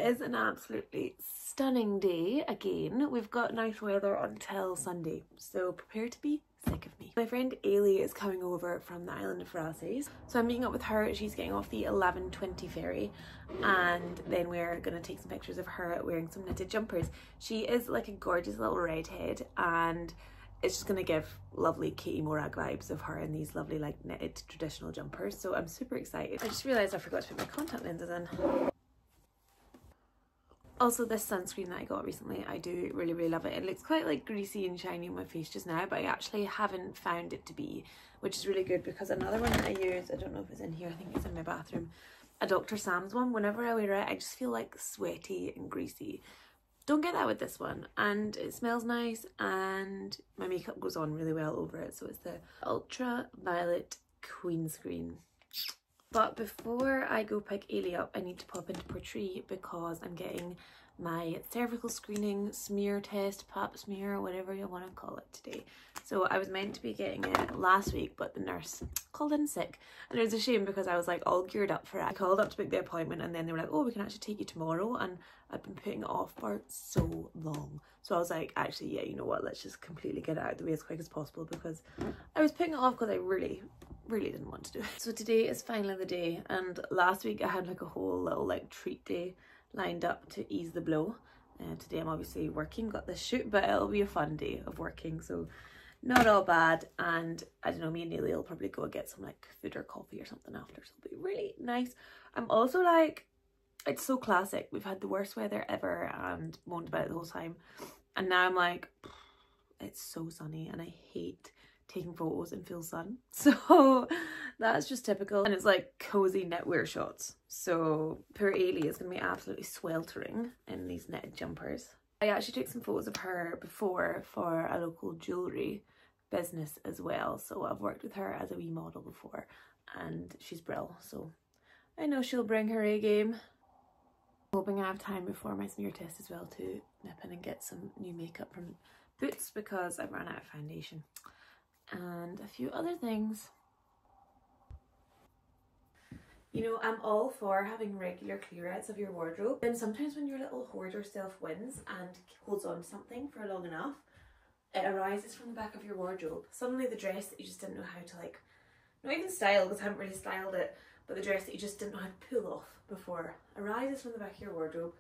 It's an absolutely stunning day again. We've got nice weather until Sunday, so prepare to be sick of me. My friend Eilidh is coming over from the island of Skye, so I'm meeting up with her. She's getting off the 11:20 ferry, and then we're gonna take some pictures of her wearing some knitted jumpers. She is like a gorgeous little redhead, and it's just gonna give lovely Katie Morag vibes of her in these lovely like knitted traditional jumpers, so I'm super excited. I just realised I forgot to put my contact lenses in. Also, this sunscreen that I got recently, I do really love it. It looks quite like greasy and shiny on my face just now, but I actually haven't found it to be, which is really good, because another one that I use, I don't know if it's in here, I think it's in my bathroom, a Dr. Sam's one. Whenever I wear it, I just feel like sweaty and greasy. Don't get that with this one, and it smells nice and my makeup goes on really well over it. So it's the Ultraviolet Queen Screen. But before I go pick Eilidh up, I need to pop into Portree because I'm getting my cervical screening smear test, pap smear, whatever you want to call it today. So I was meant to be getting it last week, but the nurse called in sick, and it was a shame because I was like all geared up for it. I called up to book the appointment, and then they were like, oh, we can actually take you tomorrow, and I've been putting it off for so long. So I was like, actually, yeah, you know what, let's just completely get it out of the way as quick as possible, because I was putting it off because I really didn't want to do it. So today is finally the day, and last week I had like a whole little like treat day lined up to ease the blow. And today I'm obviously working, got this shoot, but it'll be a fun day of working, so not all bad. And I don't know, me and Eilidh will probably go and get some like food or coffee or something after, so it'll be really nice. I'm also like, it's so classic. We've had the worst weather ever and moaned about it the whole time, and now I'm like, it's so sunny and I hate taking photos in full sun, so that's just typical. And it's like cozy knitwear shots, so poor Eilidh is gonna be absolutely sweltering in these knitted jumpers. I actually took some photos of her before for a local jewellery business as well, so I've worked with her as a wee model before and she's brill, so I know she'll bring her A game. I'm hoping I have time before my smear test as well to nip in and get some new makeup from Boots, because I've run out of foundation and a few other things. You know, I'm all for having regular clear outs of your wardrobe, and sometimes when your little hoarder self wins and holds on to something for long enough, it arises from the back of your wardrobe. Suddenly the dress that you just didn't know how to, like, not even style, because I haven't really styled it, but the dress that you just didn't know how to pull off before arises from the back of your wardrobe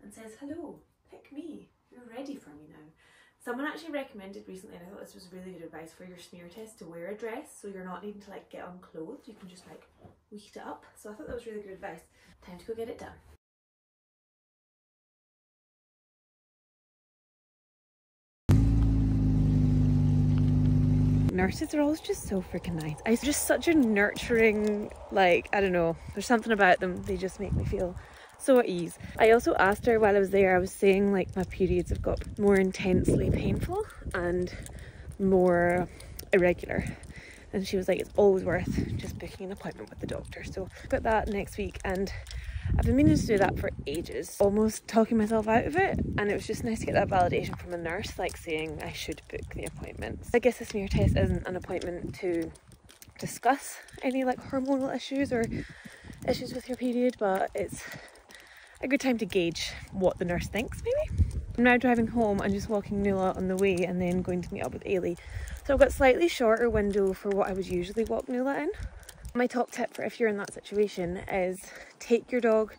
and says, hello, pick me, you're ready for me now. Someone actually recommended recently, and I thought this was really good advice for your smear test, to wear a dress so you're not needing to like get unclothed. You can just like weat it up. So I thought that was really good advice. Time to go get it done. Nurses are always just so freaking nice. It's just such a nurturing, like, I don't know, there's something about them. They just make me feel so at ease. I also asked her while I was there, I was saying like my periods have got more intensely painful and more irregular, and she was like, it's always worth just booking an appointment with the doctor. So I've got that next week, and I've been meaning to do that for ages, almost talking myself out of it, and it was just nice to get that validation from a nurse, like saying I should book the appointment. I guess the smear test isn't an appointment to discuss any like hormonal issues or issues with your period, but it's a good time to gauge what the nurse thinks, maybe. I'm now driving home and just walking Nuala on the way, and then going to meet up with Eilidh. So I've got a slightly shorter window for what I would usually walk Nuala in. My top tip for if you're in that situation is take your dog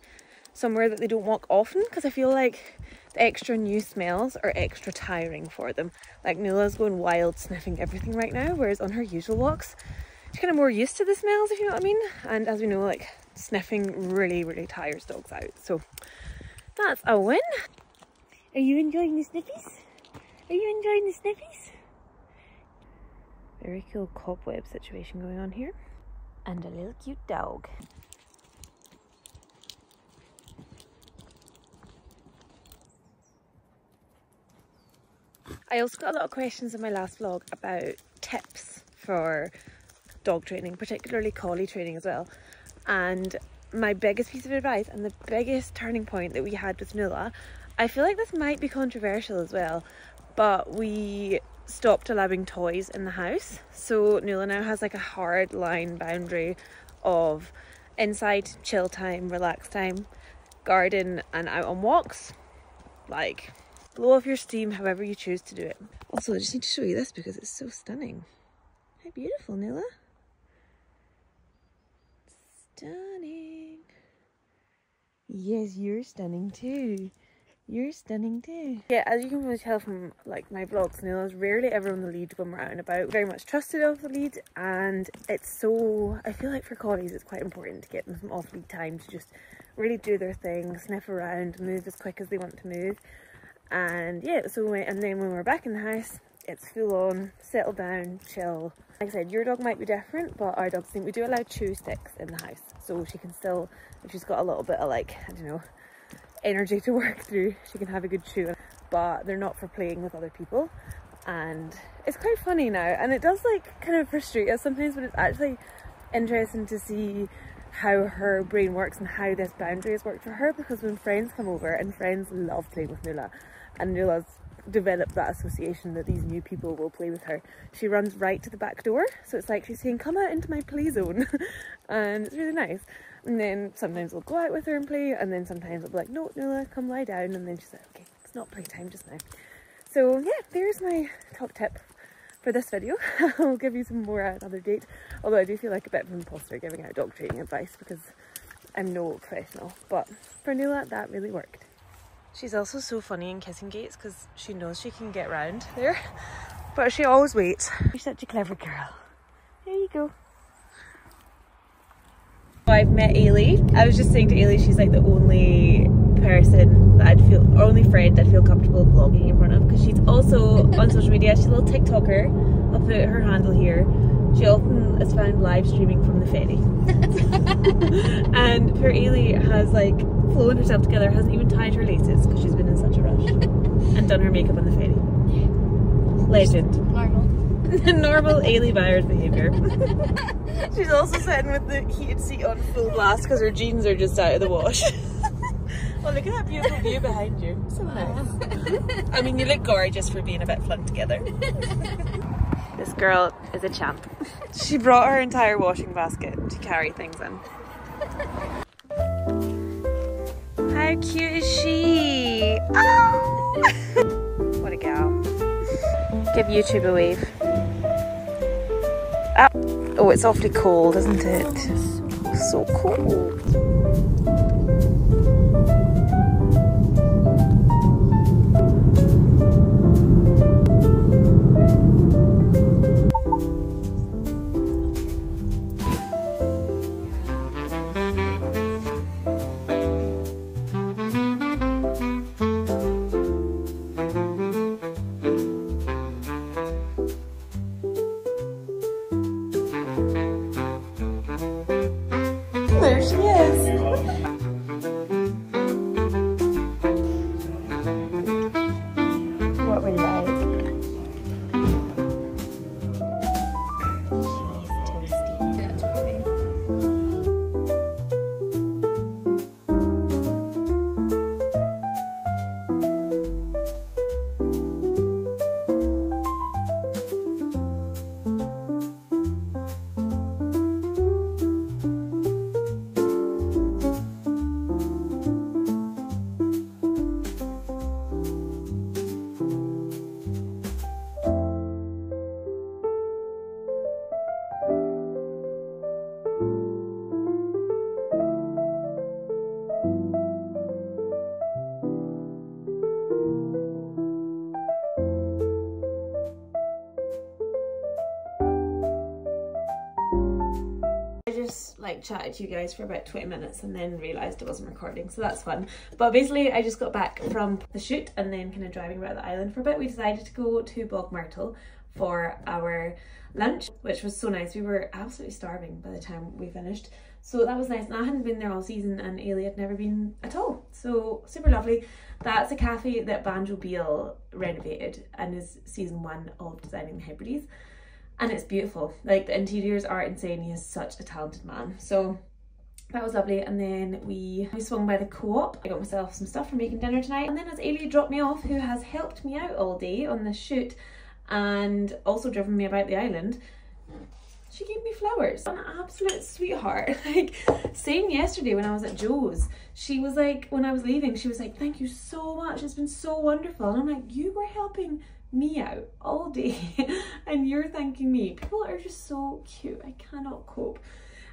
somewhere that they don't walk often, because I feel like the extra new smells are extra tiring for them. Like Nuala's going wild sniffing everything right now, whereas on her usual walks she's kind of more used to the smells, if you know what I mean. And as we know, like sniffing really tires dogs out, so that's a win. Are you enjoying the sniffies? Are you enjoying the sniffies? Very cool cobweb situation going on here, and a little cute dog. I also got a lot of questions in my last vlog about tips for dog training, particularly collie training as well. And my biggest piece of advice and the biggest turning point that we had with Nuala, I feel like this might be controversial as well, but we stopped allowing toys in the house. So Nuala now has like a hard line boundary of inside chill time, relax time, garden and out on walks. Like, blow off your steam however you choose to do it. Also, I just need to show you this because it's so stunning. How beautiful, Nuala. Stunning. Yes, you're stunning too. You're stunning too. Yeah, as you can really tell from like my vlogs, Nuala's rarely ever on the lead when we're out and about. Very much trusted off the lead, and it's so, I feel like for collies it's quite important to get them some off lead time to just really do their thing, sniff around, move as quick as they want to move. And yeah, so and then when we're back in the house, it's full on, settle down, chill. Like I said, your dog might be different, but our dogs think we do allow chew sticks in the house, so she can still, if she's got a little bit of like, I don't know, energy to work through, she can have a good chew. But they're not for playing with other people, and it's quite funny now, and it does like kind of frustrate us sometimes, but it's actually interesting to see how her brain works and how this boundary has worked for her, because when friends come over, and friends love playing with Nuala, and Nuala's developed that association that these new people will play with her, she runs right to the back door, so it's like she's saying, come out into my play zone. And it's really nice. And then sometimes we'll go out with her and play, and then sometimes I'll be like, no, Nuala, come lie down, and then she's like, okay, it's not playtime just now. So yeah, there's my top tip for this video. I'll give you some more at another date, although I do feel like a bit of an imposter giving out dog training advice because I'm no professional, but for Nuala that really worked. She's also so funny in kissing gates because she knows she can get round there, but she always waits. You're such a clever girl. There you go. I've met Eilidh. I was just saying to Eilidh, she's like the only person that I'd feel, or only friend I'd feel comfortable vlogging in front of, because she's also on social media. She's a little TikToker. I'll put her handle here. She often is found live streaming from the ferry. And poor Eilidh has like flown herself together, hasn't even tied her laces because she's been in such a rush, and done her makeup on the ferry. Legend. Normal. Normal Eilidh Byers behaviour. She's also sitting with the heated seat on full blast because her jeans are just out of the wash. Well, look at that beautiful view behind you. So nice. I mean, you look gorgeous for being a bit flung together. This girl is a champ. She brought her entire washing basket to carry things in. How cute is she? Oh! What a gal. Give YouTube a wave. Oh, it's awfully cold, isn't it? So cold. There she is. What we like. She's toasty. That's pretty. Like chatted to you guys for about 20 minutes and then realised it wasn't recording, so that's fun. But basically I just got back from the shoot and then kind of driving around the island for a bit. We decided to go to Bog Myrtle for our lunch, which was so nice. We were absolutely starving by the time we finished, so that was nice. And I hadn't been there all season and Eilidh had never been at all, so super lovely. That's a cafe that Banjo Beale renovated and is season 1 of Designing the Hebrides. And it's beautiful, like the interiors are insane. He is such a talented man. So that was lovely. And then we swung by the co-op. I got myself some stuff for making dinner tonight. And then as Eilidh dropped me off, who has helped me out all day on this shoot and also driven me about the island, she gave me flowers. An absolute sweetheart. Like, same yesterday when I was at Joe's, she was like, when I was leaving, she was like, thank you so much, it's been so wonderful. And I'm like, you were helping me out all day and you're thanking me. People are just so cute, I cannot cope.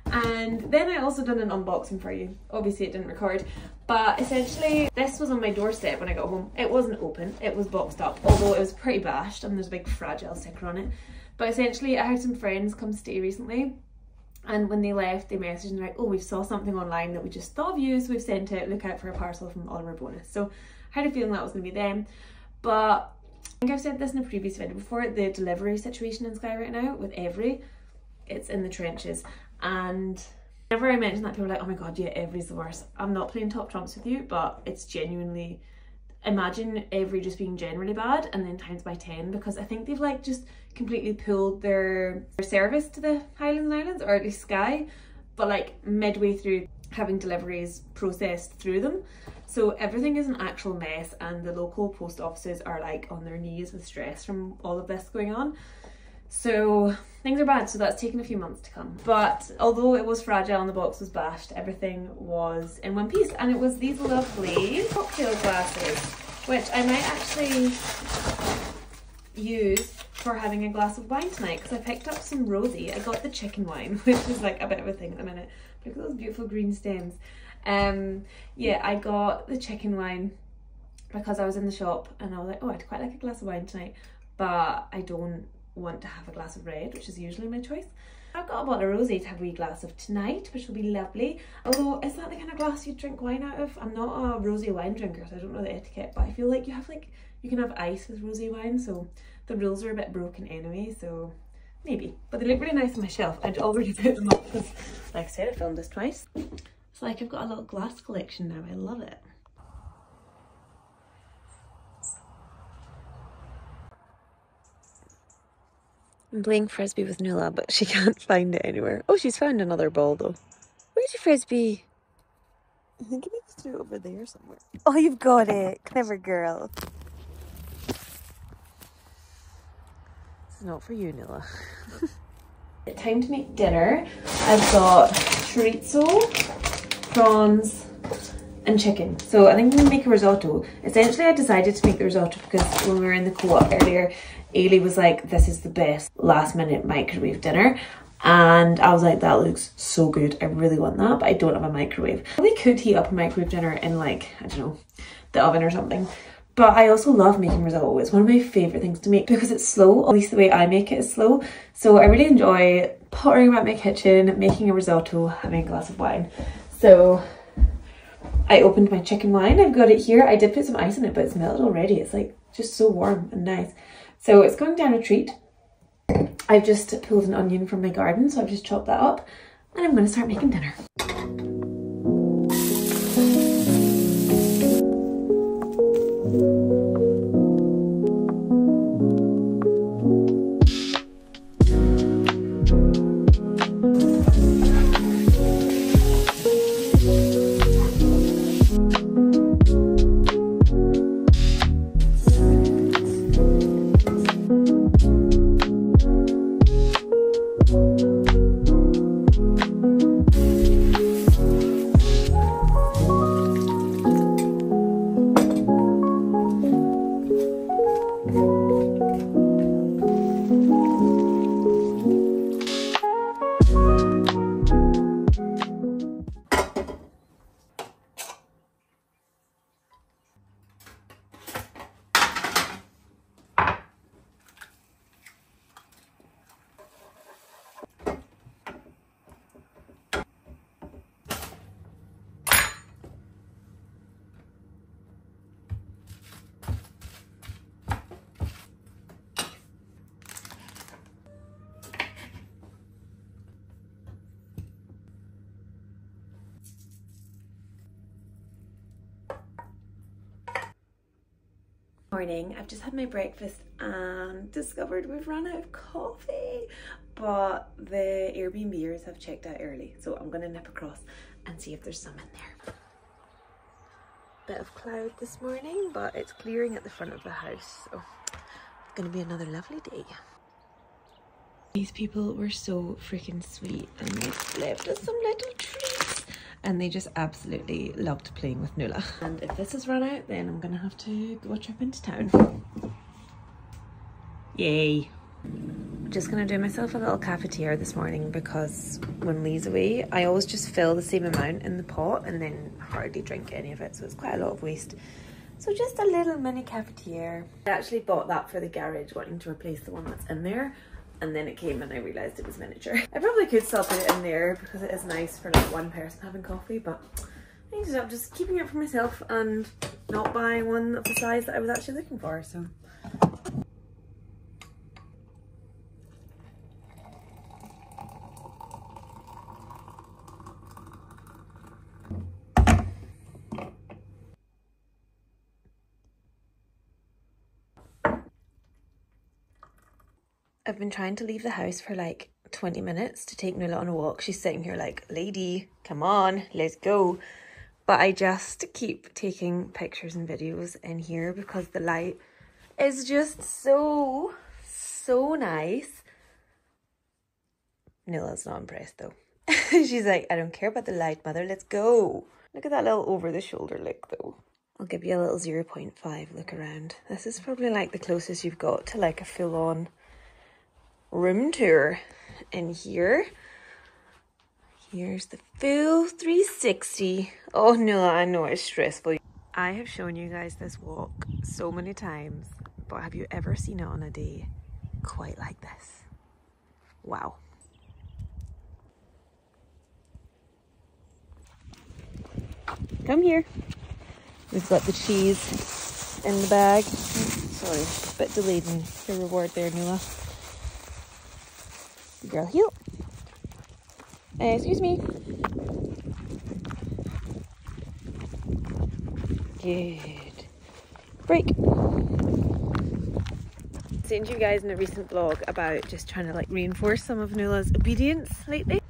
And then I also done an unboxing for you. Obviously it didn't record, but essentially this was on my doorstep when I got home. It wasn't open, it was boxed up, although it was pretty bashed and there's a big fragile sticker on it. But essentially I had some friends come stay recently, and when they left they messaged me like, oh, we saw something online that we just thought of you, so we've sent it, look out for a parcel from Oliver Bonus. So I had a feeling that was going to be them. But I think I've said this in a previous video before, the delivery situation in Skye right now with Every, it's in the trenches. And whenever I mention that, people are like, oh my god, yeah, Every's the worst. I'm not playing top trumps with you, but it's genuinely, imagine Every just being generally bad and then times by 10, because I think they've like just completely pulled their service to the Highlands and Islands, or at least Skye, but like midway through having deliveries processed through them. So everything is an actual mess, and the local post offices are like on their knees with stress from all of this going on. So things are bad, so that's taken a few months to come. But although it was fragile and the box was bashed, everything was in one piece, and it was these lovely cocktail glasses, which I might actually use for having a glass of wine tonight, because I picked up some rosé. I got the chicken wine, which is like a bit of a thing at the minute. Look at those beautiful green stems. Yeah, I got the chicken wine because I was in the shop and I was like, oh, I'd quite like a glass of wine tonight, but I don't want to have a glass of red, which is usually my choice. I've got a bottle of rosé to have a wee glass of tonight, which will be lovely. Although, is that the kind of glass you drink wine out of? I'm not a rosé wine drinker, so I don't know the etiquette, but I feel like you can have ice with rosé wine, so the rules are a bit broken anyway, so maybe. But they look really nice on my shelf. I'd already put them up because, like I said, I filmed this twice. It's like I've got a little glass collection now. I love it. I'm playing frisbee with Nuala, but she can't find it anywhere. Oh, she's found another ball though. Where's your frisbee? I think it needs to be over there somewhere. Oh, you've got it. Clever girl. It's not for you, Nuala. Time to make dinner. I've got chorizo, prawns and chicken. So I think I'm gonna make a risotto. Essentially I decided to make the risotto because when we were in the co-op earlier, Eilidh was like, this is the best last minute microwave dinner. And I was like, that looks so good. I really want that, but I don't have a microwave. I really could heat up a microwave dinner in like, I don't know, the oven or something. But I also love making risotto. It's one of my favourite things to make because it's slow. At least the way I make it is slow. So I really enjoy pottering about my kitchen, making a risotto, having a glass of wine. So I opened my chicken wine. I've got it here. I did put some ice in it, but it's melted already. It's like just so warm and nice. So it's going down a treat. I've just pulled an onion from my garden, so I've just chopped that up and I'm going to start making dinner. Morning. I've just had my breakfast and discovered we've run out of coffee, but the Airbnbers have checked out early, so I'm gonna nip across and see if there's some in there. Bit of cloud this morning, but it's clearing at the front of the house, so it's gonna be another lovely day. These people were so freaking sweet and they left us some little treats, and they just absolutely loved playing with Nuala. And if this has run out, then I'm gonna have to go a trip into town. Yay! Just gonna do myself a little cafetiere this morning because when Lee's away, I always just fill the same amount in the pot and then hardly drink any of it, so it's quite a lot of waste. So just a little mini cafetiere. I actually bought that for the garage, wanting to replace the one that's in there, and then it came and I realised it was miniature. I probably could still put it in there because it is nice for like one person having coffee, but I ended up just keeping it for myself and not buying one of the size that I was actually looking for, so. I've been trying to leave the house for like 20 minutes to take Nuala on a walk. She's sitting here like, lady, come on, let's go. But I just keep taking pictures and videos in here because the light is just so nice. Nuala's not impressed though. She's like, I don't care about the light, mother, let's go. Look at that little over the shoulder look though. I'll give you a little 0.5 look around. This is probably like the closest you've got to like a full-on room tour in here. Here's the full 360. Oh no, I know it's stressful. I have shown you guys this walk so many times, but have you ever seen it on a day quite like this? Wow. Come here. We've got the cheese in the bag. Sorry, a bit delayed in the reward there, Nuala. Girl, heel. Excuse me. Good. Break. Sent you guys in a recent vlog about just trying to like reinforce some of Nuala's obedience lately.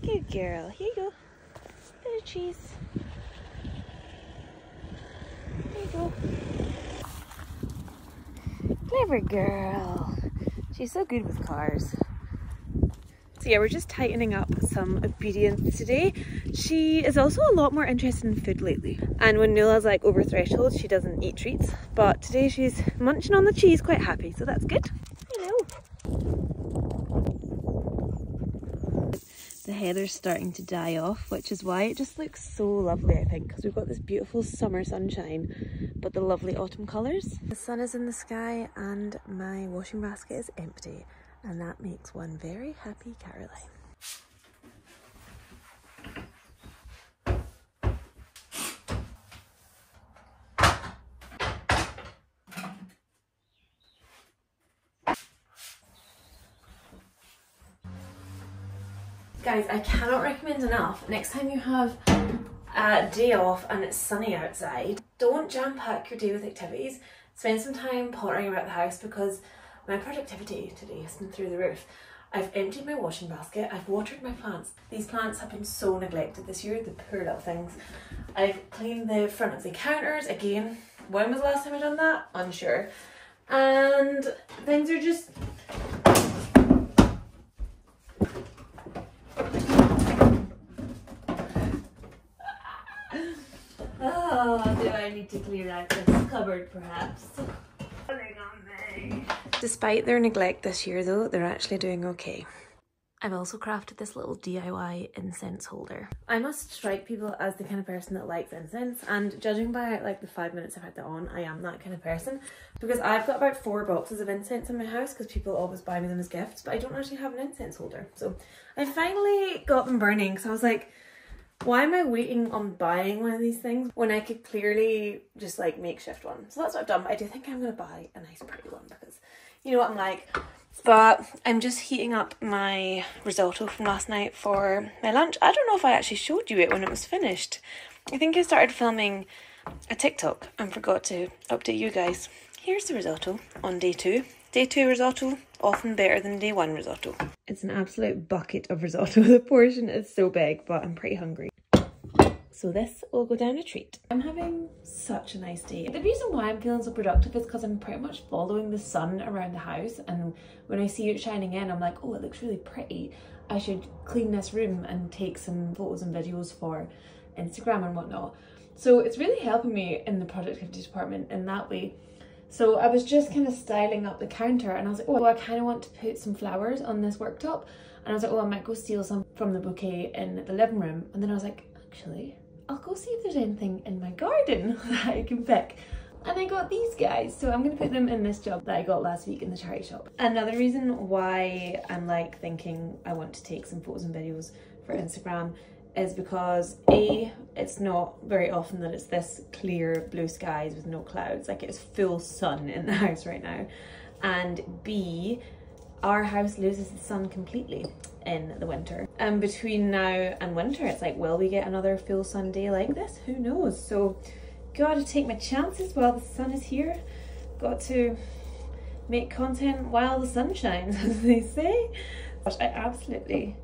Good girl. Here you go. Bit of cheese. There you go. Clever girl. She's so good with cars. So yeah, we're just tightening up some obedience today. She is also a lot more interested in food lately. And when Nuala's like over threshold, she doesn't eat treats. But today she's munching on the cheese quite happy, so that's good. Hello. The heather's starting to die off, which is why it just looks so lovely, I think, because we've got this beautiful summer sunshine, but the lovely autumn colours. The sun is in the sky and my washing basket is empty. And that makes one very happy Caroline. Guys, I cannot recommend enough, next time you have a day off and it's sunny outside, don't jam pack your day with activities. Spend some time pottering about the house because my productivity today has been through the roof. I've emptied my washing basket, I've watered my plants. These plants have been so neglected this year, the poor little things. I've cleaned the front of the counters, again, when was the last time I've done that? Unsure. And things are just... Oh, do I need to clear out this cupboard perhaps? Despite their neglect this year though, they're actually doing okay. I've also crafted this little DIY incense holder. I must strike people as the kind of person that likes incense, and judging by like the 5 minutes I've had that on, I am that kind of person, because I've got about 4 boxes of incense in my house because people always buy me them as gifts, but I don't actually have an incense holder. So I finally got them burning, so I was like, why am I waiting on buying one of these things when I could clearly just like makeshift one? So that's what I've done, but I do think I'm going to buy a nice pretty one because you know what I'm like. But I'm just heating up my risotto from last night for my lunch. I don't know if I actually showed you it when it was finished. I think I started filming a TikTok and forgot to update you guys. Here's the risotto on day 2. Day 2 risotto, often better than day 1 risotto. It's an absolute bucket of risotto. The portion is so big, but I'm pretty hungry. so this will go down a treat. I'm having such a nice day. The reason why I'm feeling so productive is because I'm pretty much following the sun around the house, and when I see it shining in, I'm like, oh, it looks really pretty. I should clean this room and take some photos and videos for Instagram and whatnot. So it's really helping me in the productivity department in that way. So I was just kind of styling up the counter, and I was like, oh, I kind of want to put some flowers on this worktop. And I was like, oh, I might go steal some from the bouquet in the living room. And then I was like, actually, I'll go see if there's anything in my garden that I can pick. And I got these guys, so I'm going to put them in this job that I got last week in the charity shop. Another reason why I'm like thinking I want to take some photos and videos for Instagram is because A, it's not very often that it's this clear blue skies with no clouds. Like, it's full sun in the house right now. And B, our house loses the sun completely in the winter. And between now and winter, it's like, will we get another full sun day like this? Who knows? So, gotta take my chances while the sun is here. Got to make content while the sun shines, as they say. Gosh, I absolutely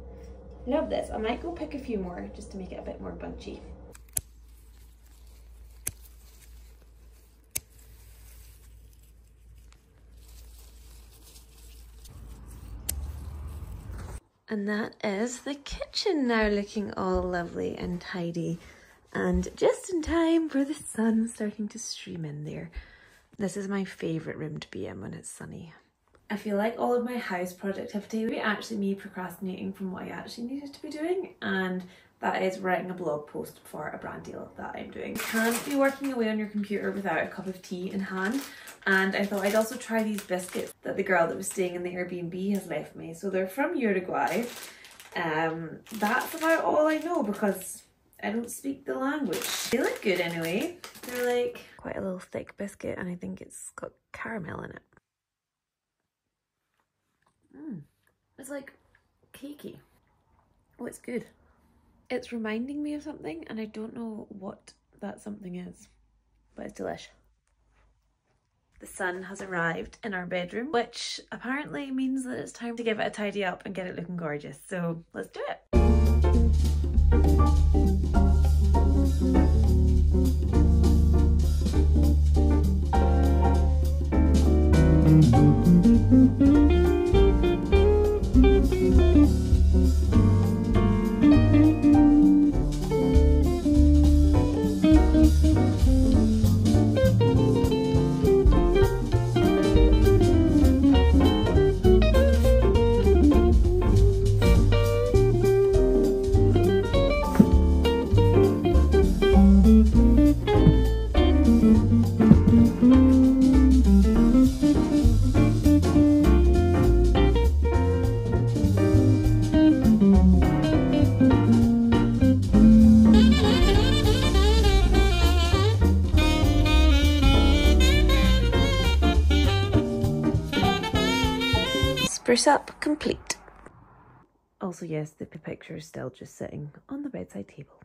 love this. I might go pick a few more just to make it a bit more bunchy. And that is the kitchen now, looking all lovely and tidy, and just in time for the sun starting to stream in there. This is my favourite room to be in when it's sunny. I feel like all of my house productivity would be actually me procrastinating from what I actually needed to be doing, and that is writing a blog post for a brand deal that I'm doing. You can't be working away on your computer without a cup of tea in hand, and I thought I'd also try these biscuits that the girl that was staying in the Airbnb has left me. So they're from Uruguay. That's about all I know because I don't speak the language. They look good anyway. They're like quite a little thick biscuit, and I think it's got caramel in it. It's like cakey. Oh, it's good. It's reminding me of something, and I don't know what that something is, but it's delish. The sun has arrived in our bedroom, which apparently means that it's time to give it a tidy up and get it looking gorgeous. So let's do it. Spruce up complete. Also, yes, the picture is still just sitting on the bedside table.